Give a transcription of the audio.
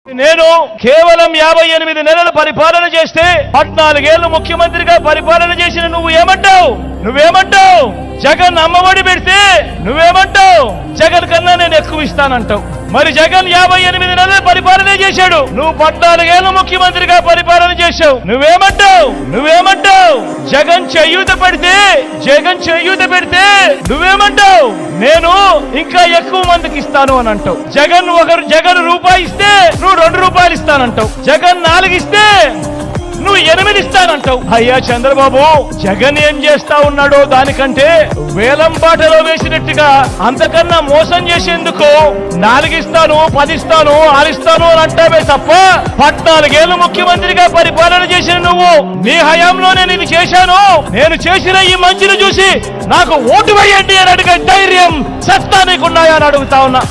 నేను కేవలం 58 నెలలు పరిపాలన చేస్తే 14 ఏళ్లు ముఖ్యమంత్రిగా పరిపాలన చేసిన నువ్వేమంటావు? జగన్ అమ్మఒడి పెడితే నువ్వేమంటావు? జగన్ కన్నా నేను ఎక్కువ ఇస్తానంటావు. మరి జగన్ 58 నెలలు పరిపాలన చేశాడు, నువ్వు 14 ఏళ్లు ముఖ్యమంత్రిగా పరిపాలన చేశావు. నువ్వేమంటావు? జగన్ చేయూత పెడితే నువ్వేమంటావు? నేను ఇంకా ఎక్కువ మందికి ఇస్తాను అని అంటావు. జగన్ రూపాయి ఇస్తే నువ్వు 2 రూపాయలు ఇస్తానంటావు. జగన్ 4 ఇస్తే నువ్వు 8 ఇస్తానంటావు. అయ్యా చంద్రబాబు, జగన్ ఏం చేస్తా ఉన్నాడో దానికంటే వేలం పాటలో వేసినట్టుగా అంతకన్నా మోసం చేసేందుకు 4 ఇస్తాను, 10 ఇస్తాను, 6 ఇస్తాను అని అంటావే తప్ప 14 ఏళ్లు ముఖ్యమంత్రిగా పరిపాలన చేసిన నువ్వు నీ హయాంలో నేను ఇది చేశాను, నేను చేసిన ఈ మంచిని చూసి నాకు ఓటు వేయండి అని అడిగే ధైర్యం సత్తా నీకున్నాయా అని అడుగుతా ఉన్నా.